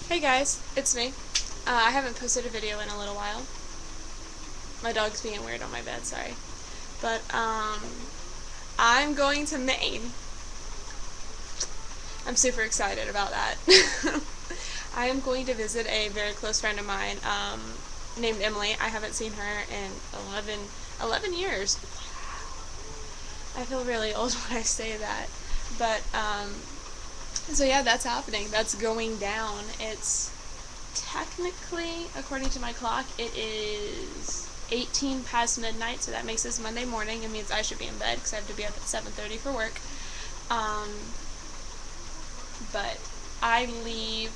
Hey guys, it's me. I haven't posted a video in a little while. My dog's being weird on my bed, sorry. But, I'm going to Maine. I'm super excited about that. I am going to visit a very close friend of mine, named Emily. I haven't seen her in 11 years. I feel really old when I say that. But, so yeah, that's happening. That's going down. It's technically, according to my clock, it is 18 past midnight, so that makes this Monday morning. It means I should be in bed because I have to be up at 7:30 for work. But I leave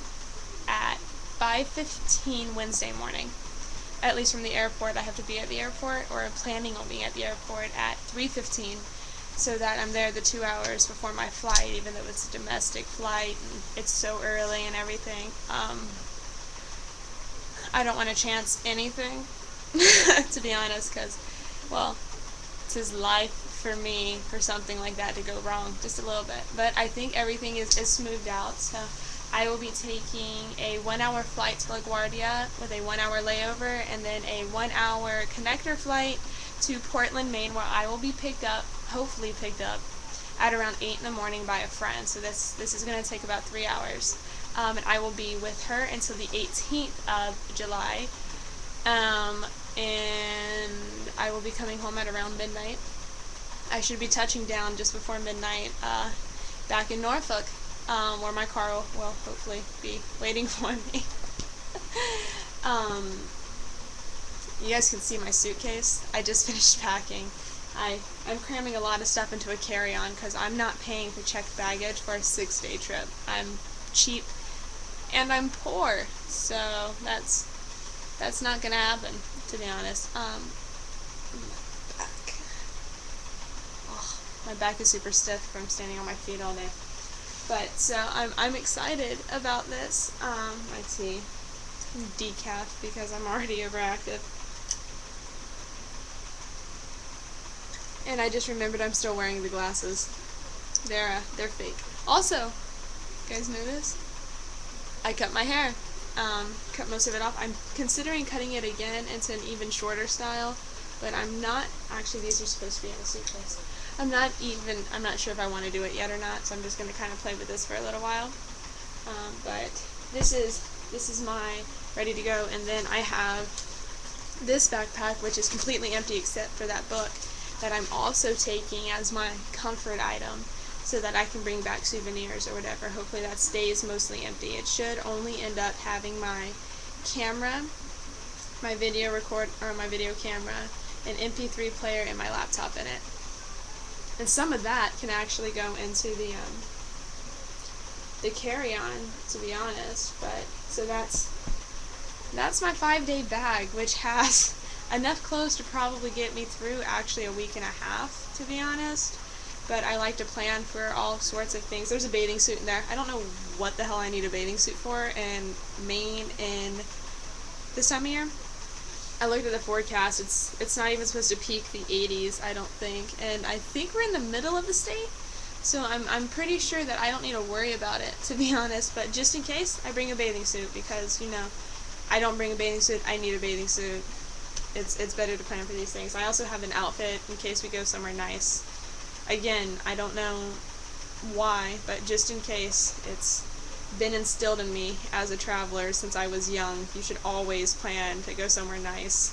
at 5:15 Wednesday morning. At least from the airport. I have to be at the airport, or I'm planning on being at the airport at 3:15, so that I'm there the 2 hours before my flight, even though it's a domestic flight and it's so early and everything. I don't want to chance anything, to be honest, because, well, it's his life for me for something like that to go wrong just a little bit. But I think everything is smoothed out, so I will be taking a 1-hour flight to LaGuardia with a 1-hour layover, and then a 1-hour connector flight to Portland, Maine, where I will be hopefully picked up, at around 8 in the morning by a friend. So this is going to take about 3 hours. And I will be with her until the 18th of July. And I will be coming home at around midnight. I should be touching down just before midnight back in Norfolk, where my car will hopefully be waiting for me. You guys can see my suitcase. I just finished packing. I'm cramming a lot of stuff into a carry-on because I'm not paying for checked baggage for a 6-day trip. I'm cheap and I'm poor, so that's not gonna happen, to be honest. My back is super stiff from standing on my feet all day. But so I'm excited about this. My tea, decaf, because I'm already overactive. And I just remembered I'm still wearing the glasses. They're fake. Also, you guys know this? I cut my hair. Cut most of it off. I'm considering cutting it again into an even shorter style, but I'm not. Actually, these are supposed to be in a suitcase. I'm not sure if I want to do it yet or not, so I'm just going to kind of play with this for a little while. But this is my ready to go, and then I have this backpack, which is completely empty except for that book, that I'm also taking as my comfort item, so that I can bring back souvenirs or whatever. Hopefully that stays mostly empty. It should only end up having my camera, my video camera, an MP3 player, and my laptop in it. And some of that can actually go into the carry-on, to be honest. But so that's my 5-day bag, which has enough clothes to probably get me through actually a week and a half, to be honest. But I like to plan for all sorts of things. There's a bathing suit in there. I don't know what the hell I need a bathing suit for in Maine in this time of year. I looked at the forecast. It's not even supposed to peak the 80s, I don't think. And I think we're in the middle of the state. So I'm pretty sure that I don't need to worry about it, to be honest. But just in case, I bring a bathing suit because, you know, I don't bring a bathing suit, I need a bathing suit. It's better to plan for these things. I also have an outfit in case we go somewhere nice. Again, I don't know why, but just in case, it's been instilled in me as a traveler since I was young. You should always plan to go somewhere nice,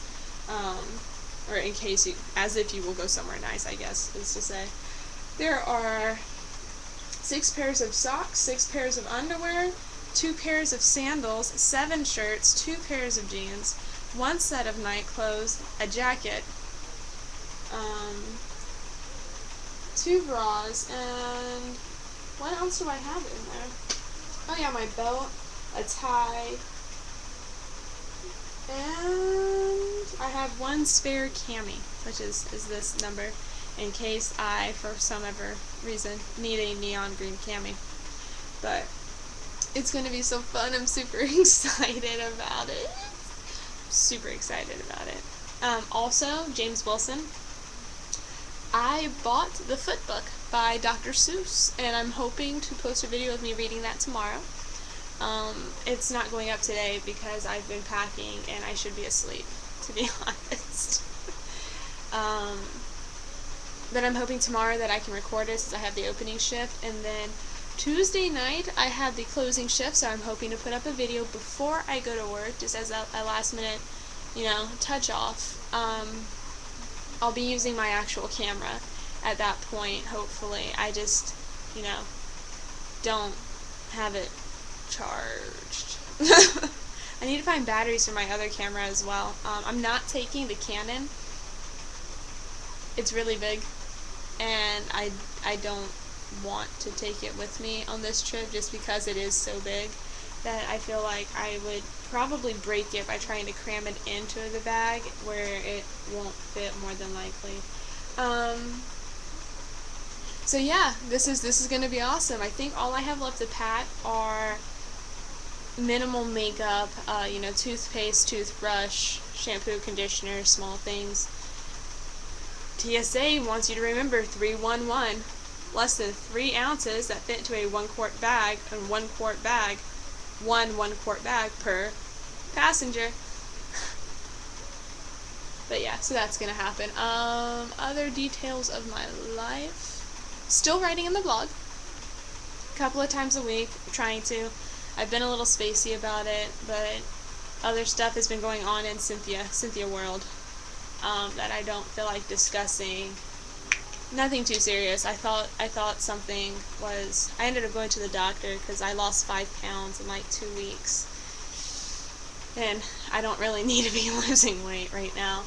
or in case as if you will go somewhere nice, I guess is to say. There are 6 pairs of socks, 6 pairs of underwear, 2 pairs of sandals, 7 shirts, 2 pairs of jeans, 1 set of night clothes, a jacket, 2 bras, and what else do I have in there? Oh yeah, my belt, a tie, and I have 1 spare cami, which is this number, in case I, for some ever reason, need a neon green cami. But it's going to be so fun. I'm super excited about it. Super excited about it. Also, James Wilson. I bought the Foot Book by Dr. Seuss, and I'm hoping to post a video of me reading that tomorrow. It's not going up today because I've been packing and I should be asleep, to be honest. But I'm hoping tomorrow that I can record it since I have the opening shift, and then Tuesday night I have the closing shift, so I'm hoping to put up a video before I go to work, just as a last minute, touch off. I'll be using my actual camera at that point, hopefully. I just, don't have it charged. I need to find batteries for my other camera as well. I'm not taking the Canon. It's really big, and I don't want to take it with me on this trip just because it is so big that I feel like I would probably break it by trying to cram it into the bag where it won't fit, more than likely. So yeah, this is going to be awesome. I think all I have left to pack are minimal makeup, toothpaste, toothbrush, shampoo, conditioner, small things. TSA wants you to remember 311. Less than 3 ounces that fit into a 1-quart bag, and 1-quart bag, one 1-quart bag per passenger. But yeah, so that's gonna happen. Other details of my life. Still writing in the blog. A couple of times a week, trying to. I've been a little spacey about it, but other stuff has been going on in Cynthia world, that I don't feel like discussing. Nothing too serious. I thought something was. I ended up going to the doctor because I lost 5 pounds in like 2 weeks, and I don't really need to be losing weight right now.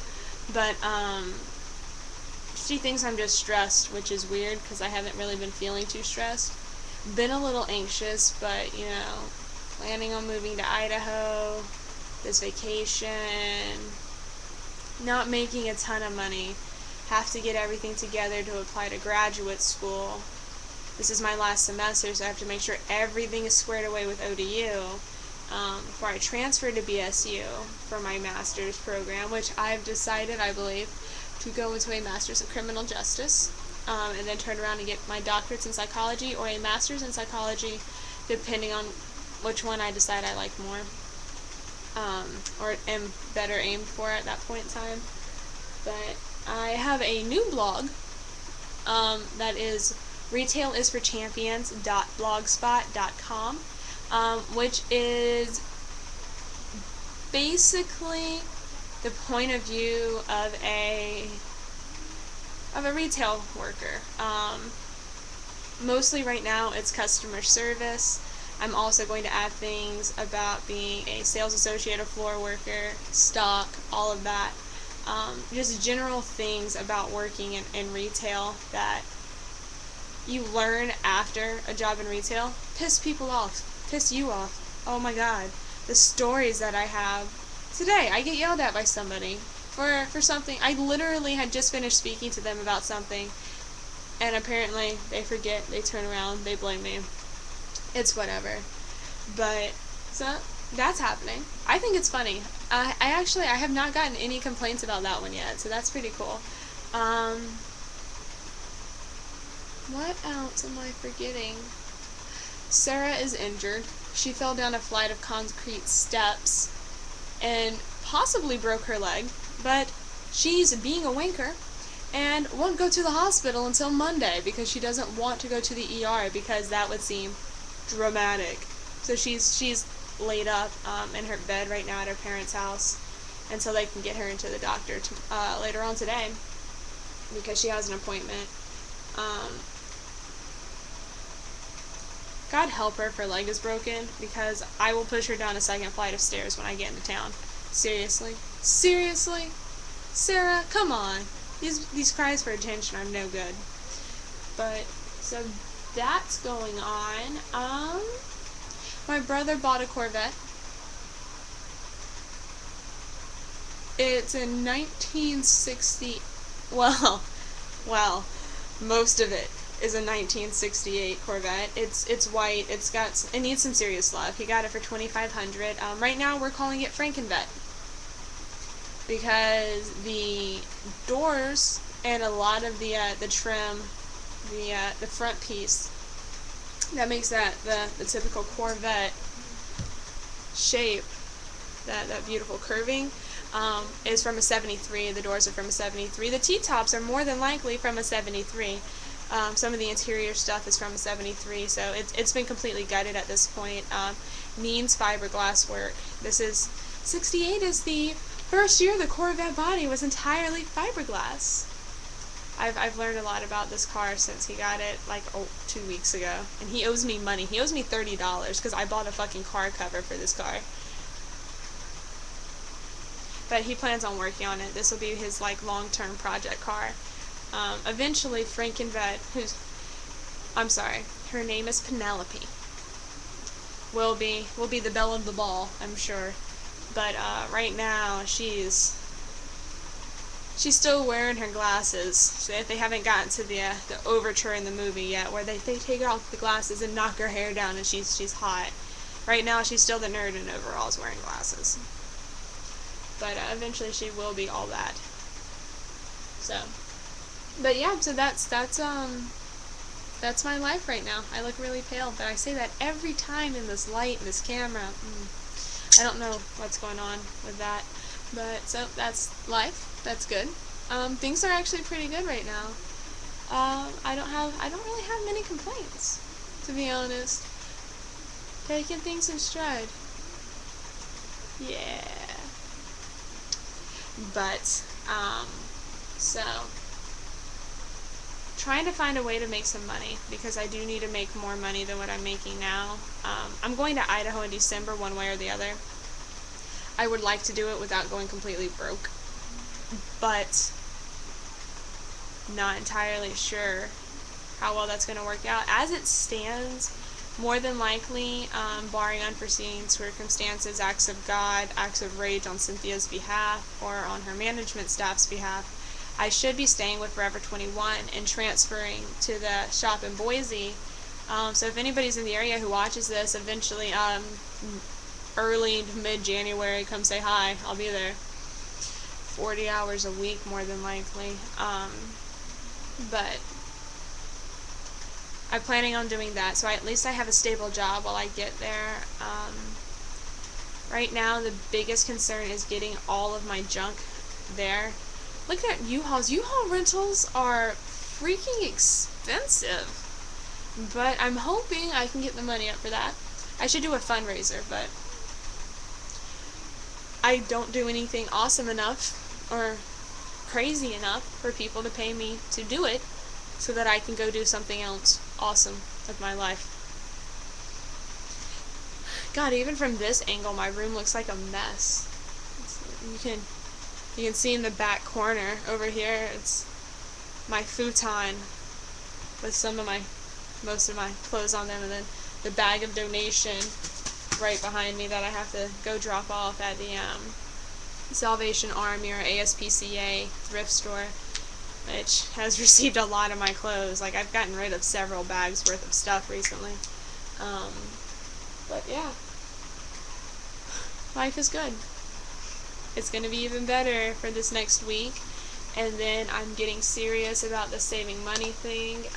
But she thinks I'm just stressed, which is weird because I haven't really been feeling too stressed. Been a little anxious, but planning on moving to Idaho, this vacation, not making a ton of money. Have to get everything together to apply to graduate school. This is my last semester, so I have to make sure everything is squared away with ODU before I transfer to BSU for my master's program, which I've decided, I believe, to go into a master's in criminal justice, and then turn around and get my doctorates in psychology or a master's in psychology, depending on which one I decide I like more, or am better aimed for at that point in time. But I have a new blog that is retailisforchampions.blogspot.com, which is basically the point of view of a retail worker. Mostly right now it's customer service. I'm also going to add things about being a sales associate, a floor worker, stock, all of that. Just general things about working in retail that you learn after a job in retail. Piss people off. Piss you off. Oh my god. The stories that I have. Today, I get yelled at by somebody for something. I literally had just finished speaking to them about something, and apparently they forget, they turn around, they blame me. It's whatever. But, so, that's happening. I think it's funny. I have not gotten any complaints about that one yet, so that's pretty cool. What else am I forgetting? Sarah is injured. She fell down a flight of concrete steps and possibly broke her leg, but she's being a wanker and won't go to the hospital until Monday because she doesn't want to go to the ER because that would seem dramatic. So she's laid up in her bed right now at her parents' house until they can get her into the doctor later on today because she has an appointment. God help her if her leg is broken, because I will push her down a 2nd flight of stairs when I get into town. Seriously? Seriously? Sarah, come on. These cries for attention are no good. But, so that's going on. My brother bought a Corvette. It's a 1960, well, most of it is a 1968 Corvette. It's white. It needs some serious love. He got it for $2,500. Right now we're calling it Frankenvet because the doors and a lot of the trim, the front piece that makes that the typical Corvette shape, that beautiful curving, is from a 73. The doors are from a 73. The T-tops are more than likely from a 73. Some of the interior stuff is from a 73, so it's been completely gutted at this point. Means fiberglass work. This is 68 is the first year the Corvette body was entirely fiberglass. I've learned a lot about this car since he got it, like, 2 weeks ago. And he owes me money. He owes me $30 because I bought a fucking car cover for this car. But he plans on working on it. This will be his, like, long-term project car. Eventually, Frankenvet, her name is Penelope, will be the belle of the ball, I'm sure. But right now, she's still wearing her glasses. So if they haven't gotten to the overture in the movie yet, where they take off the glasses and knock her hair down and she's hot. Right now, she's still the nerd in overalls wearing glasses. But eventually, she will be all that. So, but yeah, so that's my life right now. I look really pale, but I say that every time in this light and this camera. I don't know what's going on with that. But, so, that's life. That's good. Things are actually pretty good right now. I don't really have many complaints, to be honest. Taking things in stride. Yeah. But, so, trying to find a way to make some money, because I do need to make more money than what I'm making now. I'm going to Idaho in December, one way or the other. I would like to do it without going completely broke, but not entirely sure how well that's going to work out. As it stands, more than likely, barring unforeseen circumstances, acts of God, acts of rage on Cynthia's behalf, or on her management staff's behalf, I should be staying with Forever 21 and transferring to the shop in Boise. So if anybody's in the area who watches this, eventually, early to mid-January, come say hi. I'll be there. 40 hours a week, more than likely. But I'm planning on doing that, so at least I have a stable job while I get there. Right now, the biggest concern is getting all of my junk there. Look at U-Hauls. U-Haul rentals are freaking expensive, but I'm hoping I can get the money up for that. I should do a fundraiser, but I don't do anything awesome enough or crazy enough for people to pay me to do it, so that I can go do something else awesome with my life. God, even from this angle, my room looks like a mess. You can see in the back corner over here, it's my futon with most of my clothes on them, and then the bag of donation right behind me that I have to go drop off at the Salvation Army or ASPCA thrift store, which has received a lot of my clothes. Like, I've gotten rid of several bags worth of stuff recently. But yeah, life is good. It's going to be even better for this next week, and then I'm getting serious about the saving money thing.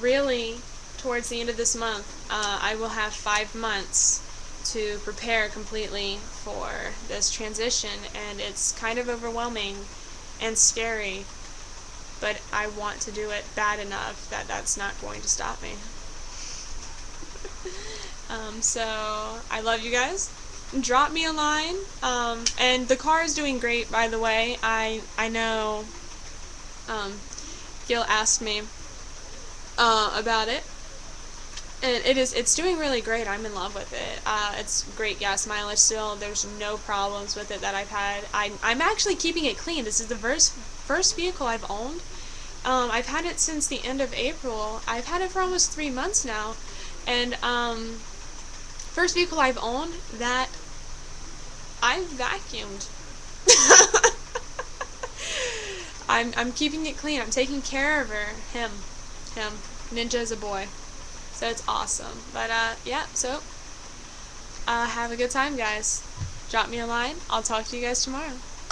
Really, towards the end of this month, I will have 5 months to prepare completely for this transition, and it's kind of overwhelming and scary, but I want to do it bad enough that that's not going to stop me. So, I love you guys. Drop me a line, and the car is doing great, by the way. I know, Gil asked me, about it, and it's doing really great. I'm in love with it. It's great gas mileage still. There's no problems with it that I've had. I'm actually keeping it clean. This is the first vehicle I've owned. I've had it since the end of April. I've had it for almost 3 months now, and first vehicle I've owned that I vacuumed. I'm keeping it clean. I'm taking care of him. Ninja is a boy. So it's awesome. But, yeah, so, have a good time, guys. Drop me a line. I'll talk to you guys tomorrow.